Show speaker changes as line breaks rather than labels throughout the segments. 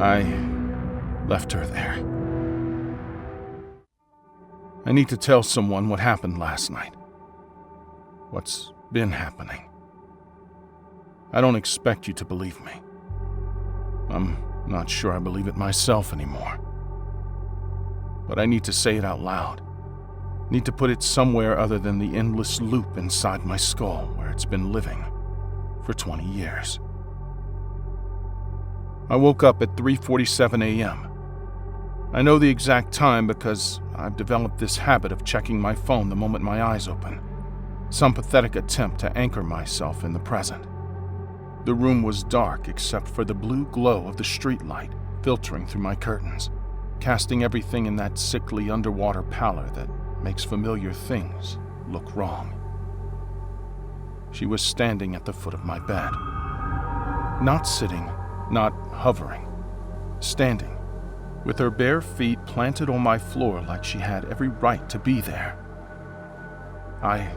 I left her there. I need to tell someone what happened last night. What's been happening. I don't expect you to believe me. I'm not sure I believe it myself anymore. But I need to say it out loud. Need to put it somewhere other than the endless loop inside my skull where it's been living for 20 years. I woke up at 3:47 a.m. I know the exact time because I've developed this habit of checking my phone the moment my eyes open. Some pathetic attempt to anchor myself in the present. The room was dark except for the blue glow of the streetlight filtering through my curtains, casting everything in that sickly underwater pallor that makes familiar things look wrong. She was standing at the foot of my bed. Not sitting, not hovering. Standing, with her bare feet planted on my floor like she had every right to be there. I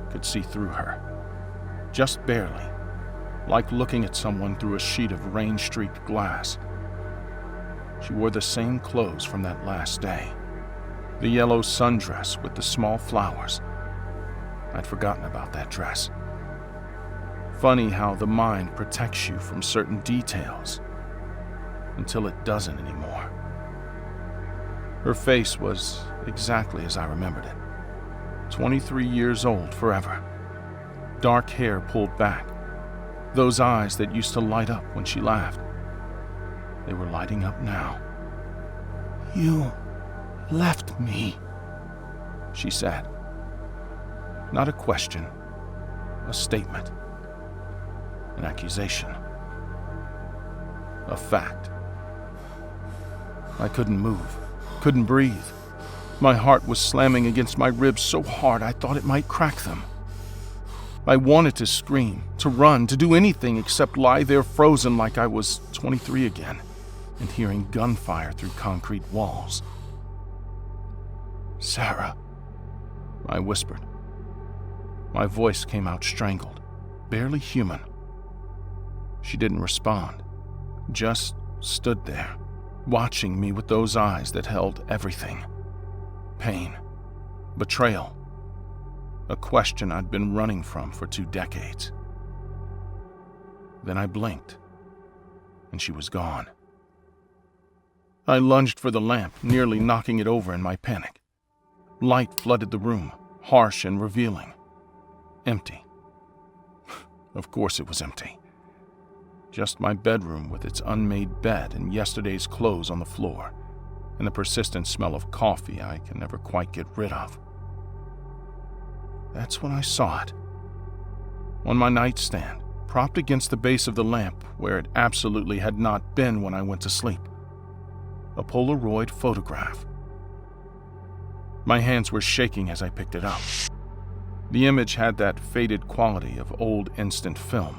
could see through her, just barely, like looking at someone through a sheet of rain-streaked glass. She wore the same clothes from that last day, the yellow sundress with the small flowers. I'd forgotten about that dress. Funny how the mind protects you from certain details until it doesn't anymore. Her face was exactly as I remembered it. 23 years old forever. Dark hair pulled back. Those eyes that used to light up when she laughed. They were lighting up now. "You left me," she said. Not a question, a statement. An accusation. A fact. I couldn't move, couldn't breathe. My heart was slamming against my ribs so hard I thought it might crack them. I wanted to scream, to run, to do anything except lie there frozen like I was 23 again and hearing gunfire through concrete walls. "Sarah," I whispered. My voice came out strangled, barely human. She didn't respond, just stood there, watching me with those eyes that held everything. Pain, betrayal, a question I'd been running from for 2 decades. Then I blinked, and she was gone. I lunged for the lamp, nearly knocking it over in my panic. Light flooded the room, harsh and revealing. Empty. Of course it was empty. Just my bedroom with its unmade bed and yesterday's clothes on the floor, and the persistent smell of coffee I can never quite get rid of. That's when I saw it. On my nightstand, propped against the base of the lamp where it absolutely had not been when I went to sleep. A Polaroid photograph. My hands were shaking as I picked it up. The image had that faded quality of old instant film.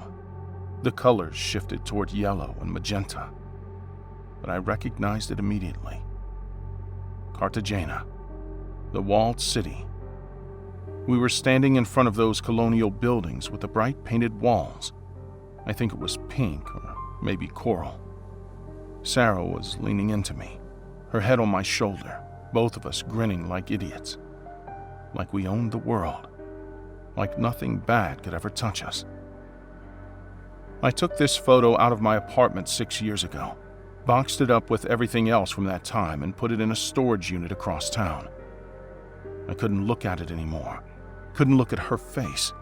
The colors shifted toward yellow and magenta, but I recognized it immediately. Cartagena, the walled city. We were standing in front of those colonial buildings with the bright painted walls. I think it was pink or maybe coral. Sarah was leaning into me, her head on my shoulder, both of us grinning like idiots. Like we owned the world. Like nothing bad could ever touch us. I took this photo out of my apartment 6 years ago, boxed it up with everything else from that time, and put it in a storage unit across town. I couldn't look at it anymore. Couldn't look at her face,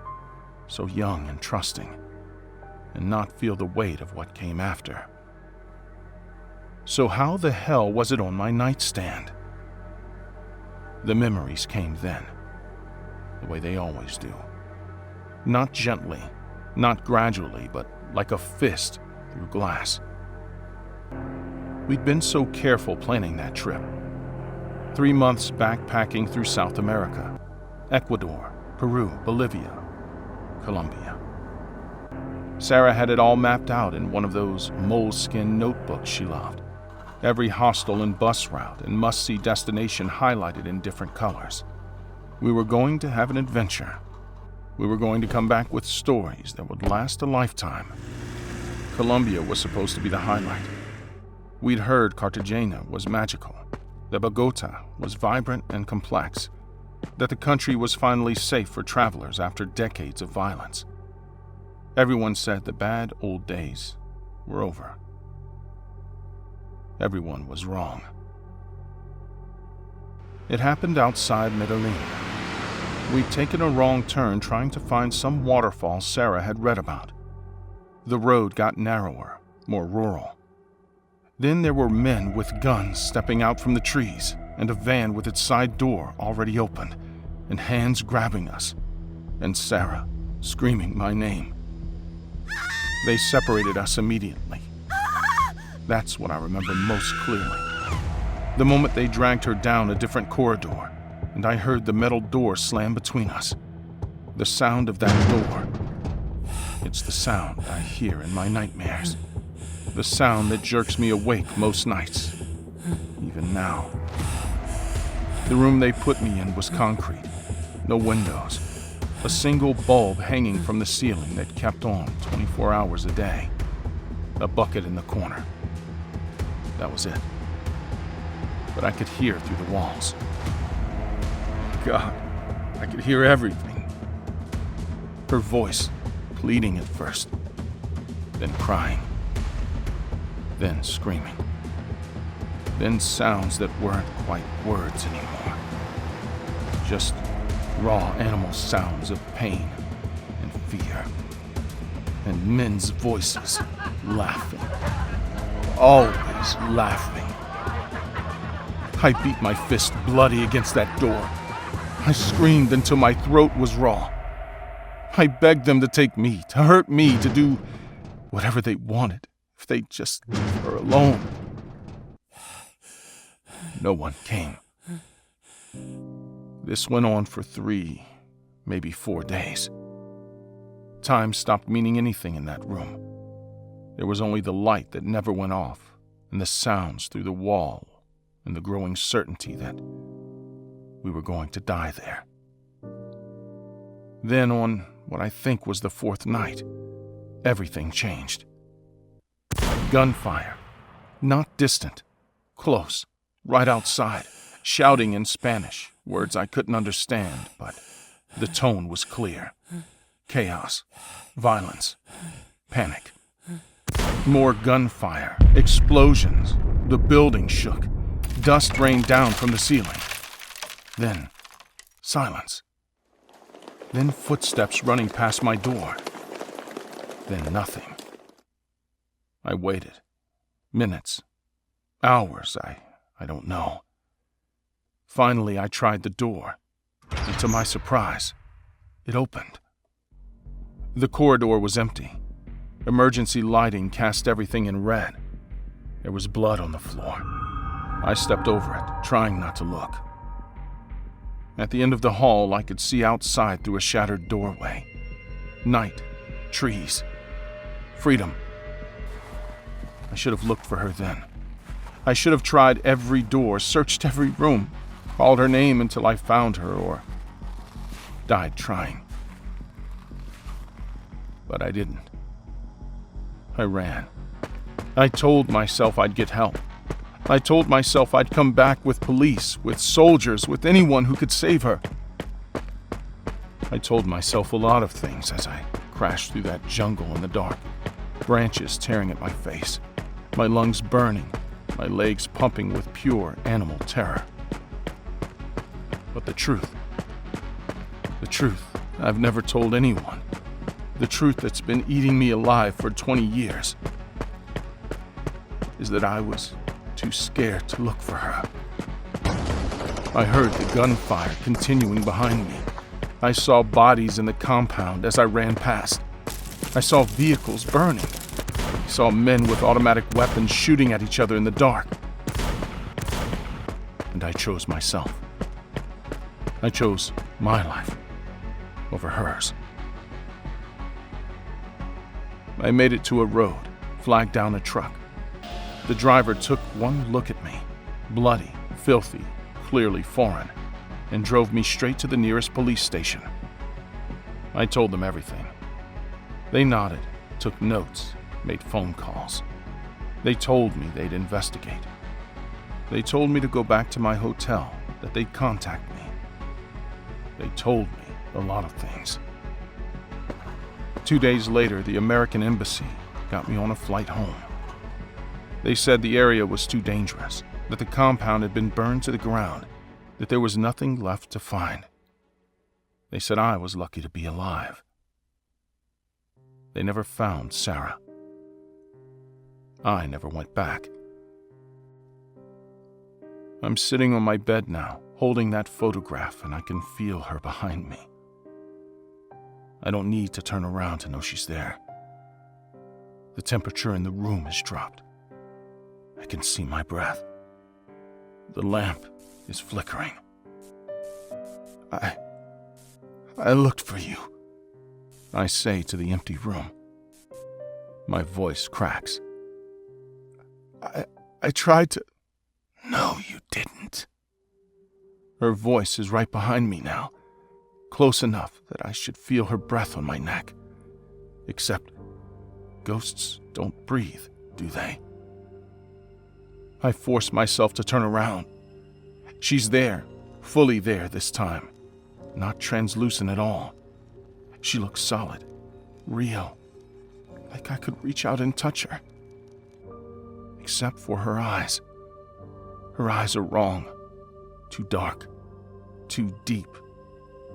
so young and trusting, and not feel the weight of what came after. So how the hell was it on my nightstand? The memories came then, the way they always do. Not gently, not gradually, but like a fist through glass. We'd been so careful planning that trip. 3 months backpacking through South America, Ecuador, Peru, Bolivia, Colombia. Sarah had it all mapped out in one of those moleskin notebooks she loved. Every hostel and bus route and must-see destination highlighted in different colors. We were going to have an adventure. We were going to come back with stories that would last a lifetime. Colombia was supposed to be the highlight. We'd heard Cartagena was magical, that Bogota was vibrant and complex, that the country was finally safe for travelers after decades of violence. Everyone said the bad old days were over. Everyone was wrong. It happened outside Medellin. We'd taken a wrong turn trying to find some waterfall Sarah had read about. The road got narrower, more rural. Then there were men with guns stepping out from the trees, and a van with its side door already opened, and hands grabbing us, and Sarah screaming my name. They separated us immediately. That's what I remember most clearly. The moment they dragged her down a different corridor, and I heard the metal door slam between us. The sound of that door. It's the sound I hear in my nightmares. The sound that jerks me awake most nights, even now. The room they put me in was concrete, no windows, a single bulb hanging from the ceiling that kept on 24 hours a day, a bucket in the corner. That was it. But I could hear through the walls. God, I could hear everything. Her voice, pleading at first, then crying, then screaming, then sounds that weren't quite words anymore. Just raw animal sounds of pain and fear, and men's voices laughing, always laughing. I beat my fist bloody against that door. I screamed until my throat was raw. I begged them to take me, to hurt me, to do whatever they wanted, if they'd just leave her alone. No one came. This went on for 3, maybe 4 days. Time stopped meaning anything in that room. There was only the light that never went off, and the sounds through the wall, and the growing certainty that we were going to die there. Then on what I think was the 4th night, everything changed. Gunfire. Not distant. Close. Right outside. Shouting in Spanish. Words I couldn't understand, but the tone was clear. Chaos. Violence. Panic. More gunfire. Explosions. The building shook. Dust rained down from the ceiling. Then, silence. Then footsteps running past my door. Then nothing. I waited. Minutes. Hours, I don't know. Finally, I tried the door, and to my surprise, it opened. The corridor was empty. Emergency lighting cast everything in red. There was blood on the floor. I stepped over it, trying not to look. At the end of the hall, I could see outside through a shattered doorway. Night, trees, freedom. I should have looked for her then. I should have tried every door, searched every room, called her name until I found her, or died trying. But I didn't. I ran. I told myself I'd get help. I told myself I'd come back with police, with soldiers, with anyone who could save her. I told myself a lot of things as I crashed through that jungle in the dark, branches tearing at my face, my lungs burning, my legs pumping with pure animal terror. But the truth I've never told anyone, the truth that's been eating me alive for 20 years, is that I was too scared to look for her. I heard the gunfire continuing behind me. I saw bodies in the compound as I ran past. I saw vehicles burning. I saw men with automatic weapons shooting at each other in the dark. And I chose myself. I chose my life over hers. I made it to a road, flagged down a truck. The driver took one look at me, bloody, filthy, clearly foreign, and drove me straight to the nearest police station. I told them everything. They nodded, took notes, made phone calls. They told me they'd investigate. They told me to go back to my hotel, that they'd contact me. They told me a lot of things. 2 days later, the American Embassy got me on a flight home. They said the area was too dangerous, that the compound had been burned to the ground, that there was nothing left to find. They said I was lucky to be alive. They never found Sarah. I never went back. I'm sitting on my bed now, holding that photograph, and I can feel her behind me. I don't need to turn around to know she's there. The temperature in the room has dropped. I can see my breath. The lamp is flickering. I looked for you, I say to the empty room. My voice cracks. I tried to... No, you didn't. Her voice is right behind me now, close enough that I should feel her breath on my neck. Except, ghosts don't breathe, do they? I force myself to turn around. She's there, fully there this time, not translucent at all. She looks solid, real, like I could reach out and touch her. Except for her eyes. Her eyes are wrong, too dark, too deep,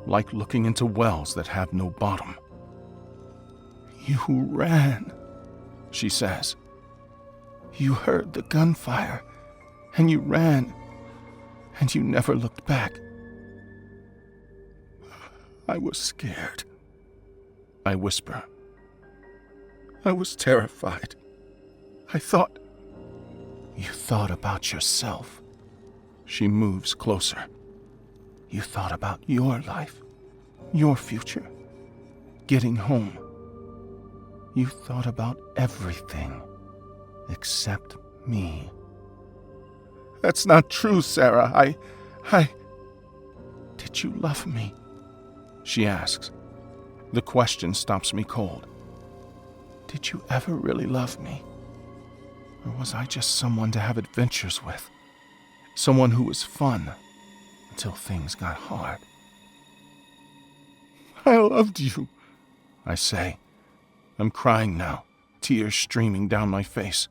like looking into wells that have no bottom. You ran, she says. You heard the gunfire, and you ran, and you never looked back. I was scared, I whisper. I was terrified. I thought... You thought about yourself. She moves closer. You thought about your life, your future, getting home. You thought about everything except me. That's not true, Sarah. I... Did you love me? She asks. The question stops me cold. Did you ever really love me? Or was I just someone to have adventures with? Someone who was fun until things got hard. I loved you, I say. I'm crying now, tears streaming down my face.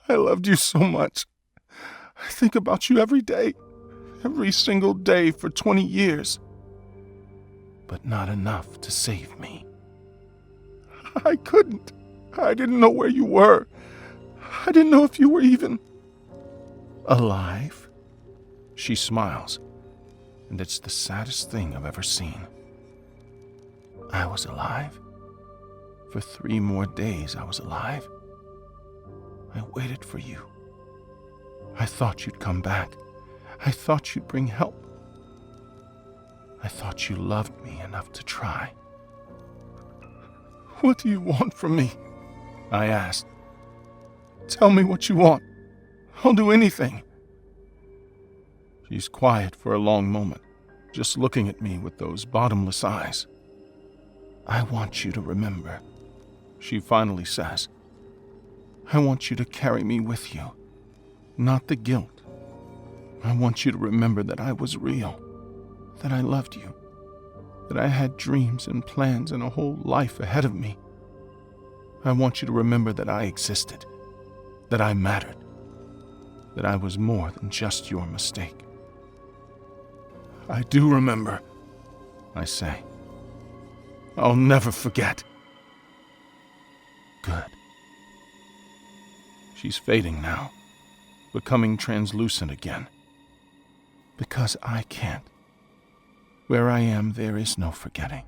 I loved you so much. I think about you every day, every single day for 20 years. But not enough to save me. I couldn't. I didn't know where you were. I didn't know if you were even... alive? She smiles, and it's the saddest thing I've ever seen. I was alive. For 3 more days I was alive. I waited for you. I thought you'd come back. I thought you'd bring help. I thought you loved me enough to try. What do you want from me? I asked. Tell me what you want. I'll do anything. She's quiet for a long moment, just looking at me with those bottomless eyes. I want you to remember, she finally says. I want you to carry me with you, not the guilt. I want you to remember that I was real, that I loved you, that I had dreams and plans and a whole life ahead of me. I want you to remember that I existed, that I mattered, that I was more than just your mistake. I do remember, I say. I'll never forget. Good. She's fading now, becoming translucent again. Because I can't. Where I am, there is no forgetting.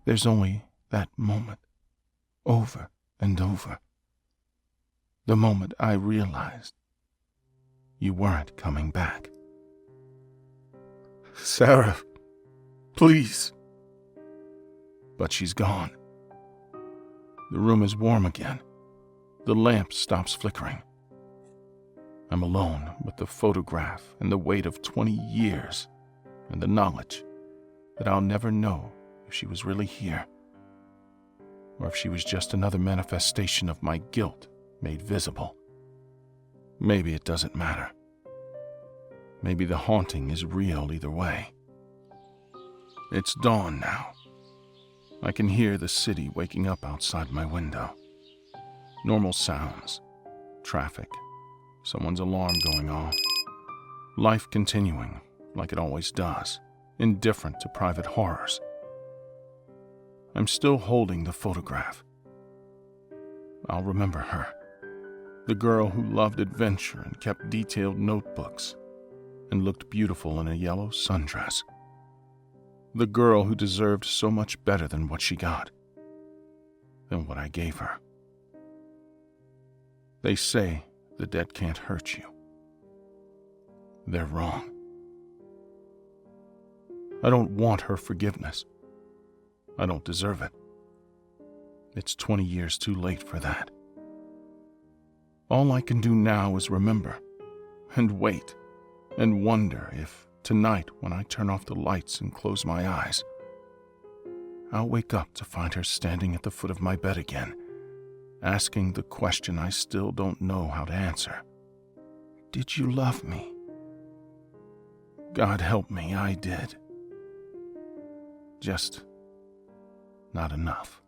There's only that moment, over and over. The moment I realized you weren't coming back. Sarah, please. But she's gone. The room is warm again. The lamp stops flickering. I'm alone with the photograph and the weight of 20 years and the knowledge that I'll never know if she was really here or if she was just another manifestation of my guilt made visible. Maybe it doesn't matter. Maybe the haunting is real either way. It's dawn now. I can hear the city waking up outside my window. Normal sounds, traffic, someone's alarm going off. Life continuing like it always does, indifferent to private horrors. I'm still holding the photograph. I'll remember her. The girl who loved adventure and kept detailed notebooks and looked beautiful in a yellow sundress. The girl who deserved so much better than what she got, than what I gave her. They say the dead can't hurt you. They're wrong. I don't want her forgiveness. I don't deserve it. It's 20 years too late for that. All I can do now is remember, and wait, and wonder if tonight when I turn off the lights and close my eyes, I'll wake up to find her standing at the foot of my bed again, asking the question I still don't know how to answer. Did you love me? God help me, I did. Just not enough.